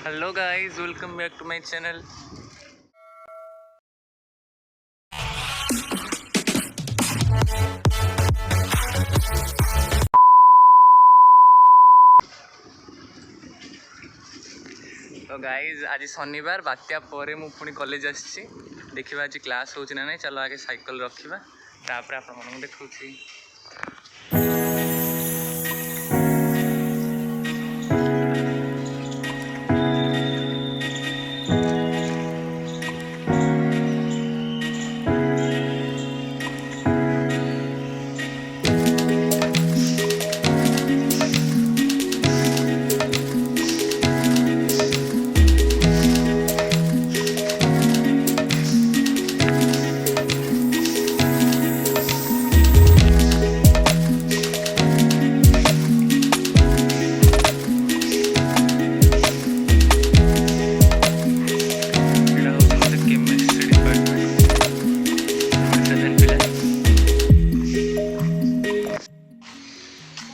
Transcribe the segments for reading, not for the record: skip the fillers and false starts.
Hello guys, welcome back to my channel. तो guys आज शनिवार बात्या पर मु पुणी कॉलेज आसी देखा आज क्लास हो ना नहीं। चलो आगे साइकिल रखा तापर आप देखा।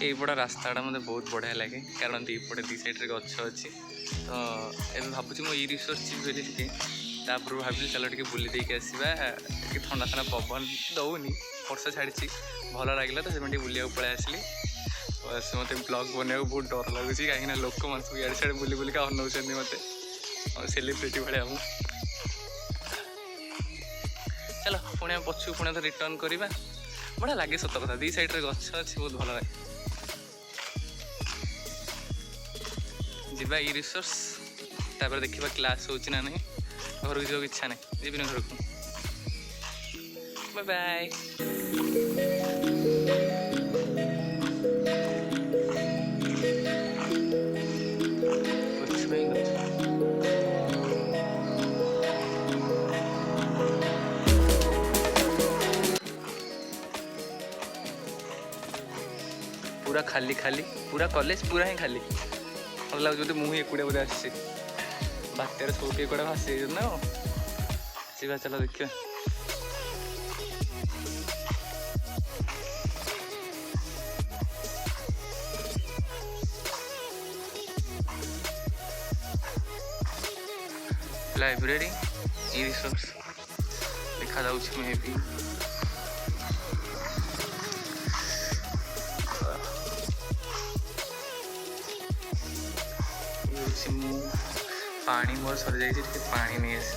यहीपटा रास्ताटा मतलब बहुत बढ़िया लगे कारण दीपटे दी साइड गच अच्छी। तो ये भावुँ मो रिसर्च बोली तापर भाविली चलो टे बुली देकी आसवा कि ठंडा ठंडा पवन दौनी वर्षा छाड़ी भल लगे तो से बुला पलि आसली। बस मत ब्लॉग बनवाक बहुत डर लगुच कहीं लोक मान सब इे सियाड़े बुली बुलिका अनौंट मत सेलिब्रिटी भाया। चलो पुणी पछू पुणी तो रिटर्न करवा बढ़िया लगे सत कथा दी साइड गच अच्छी बहुत भल लगे। जीवा ई रिसोर्स तापर देखा क्लास हो ना नहीं। घर को जाओ इच्छा नहीं जीवन घर को। Bye bye. पूरा खाली खाली पूरा कॉलेज पूरा ही खाली भल लगे मुझे एकुड़िया बोधे आसी बात्यार सब किए कड़े भासी ना सीधा। चलो देखिए लाइब्रेरी ई रिसोर्स देखा जाऊँ मे भी पानी मोर सर जाइए पानी नहीं आस।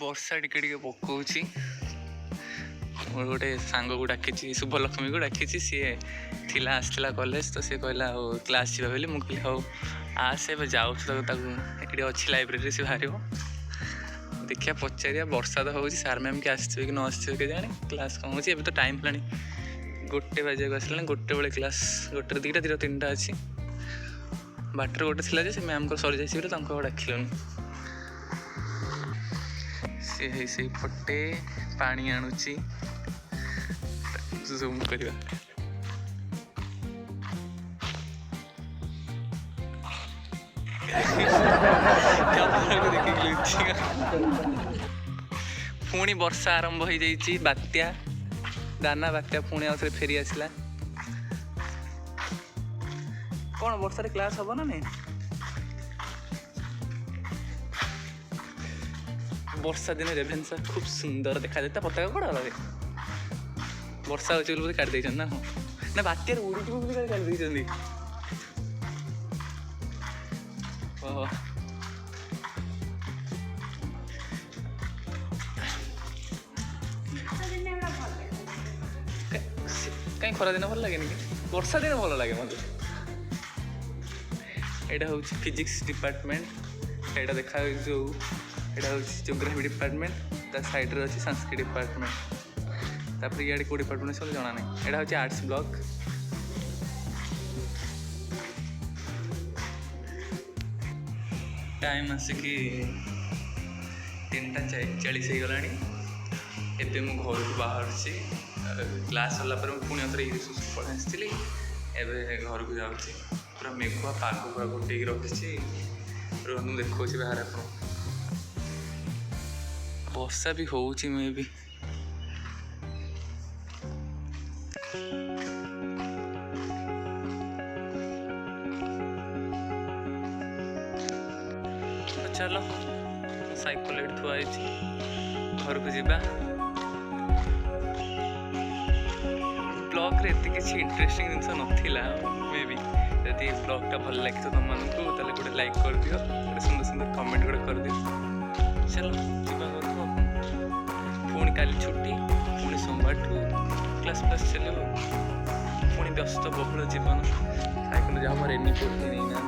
वर्षा टिके पकाऊँगी मोर गोटे सांग को डाकी शुभलक्ष्मी को डाकी सी थिला आसला कॉलेज तो सी कहला क्लास जावा बोली मुझे कहली हाँ आसे जाऊँ ये अच्छी लाइब्रेरी से बाहर देखिए पचारिया वर्षा तो हो सार मैम के आसवे कि न आसवे के जाने क्लास कम हो तो टाइम है गोटे बजे आसला गोटे बेले क्लास गोटे दुईटा दुईटा तीन टा अच्छी बाटर गोटे थी से मैम को सरी जाइए डाकिलुनि से पटे पानी आणुची जूम करवा। पुणी वर्षा आरंभ हो जाइए बात्या दाना बात्या पुणी आउे फेरी आसला कौन वर्षा क्लास हम ना नहीं। वर्षा दिन रेभेन्सा खूब सुंदर देखा जाता पताका कड़ा लगे वर्षा हो बोलते काट देना ना ना बात्यार उड़ी काट दे कहीं खरा दिन भल लगे वर्षा दिन भल लगे मत। यहाँ हूँ फिजिक्स डिपार्टमेंट यहाँ देखा जो यहाँ हूँ जियोग्राफी डिपार्टमेंट ତା साइड अच्छी संस्कृत डिपार्टमेंट तापर इे कौ डिपार्टमेंट सब जना नहीं यहाँ हूँ आर्ट्स ब्लॉक टाइम आसिकी 3:40 हो गला एबे मु घर को बाहर क्लास सरला पुणी थे पढ़ा आसती एवं घर को जाऊँगी पूरा मेघुआ पाग पूरा घोटे रखी रोहन देखा बाहर आप वर्षा भी हो मे भी चलो साइकेल थुआई घर को जीवा ब्लॉग रे एत किसी इंटरेस्टिंग जिनस नाला मे भी जदि ब्लॉगटा भल लगे तो तुम मानू गोटे लाइक कर दियो गोटे सुंदर सुंदर कमेंट गोटे कर दियो चलो जीवा घर को पुणी काली छुट्टी पुणी सोमवार क्लास चलो पुणी व्यस्त बहुल जीवन साइकेल जहाँ रेनी कोट नहीं ना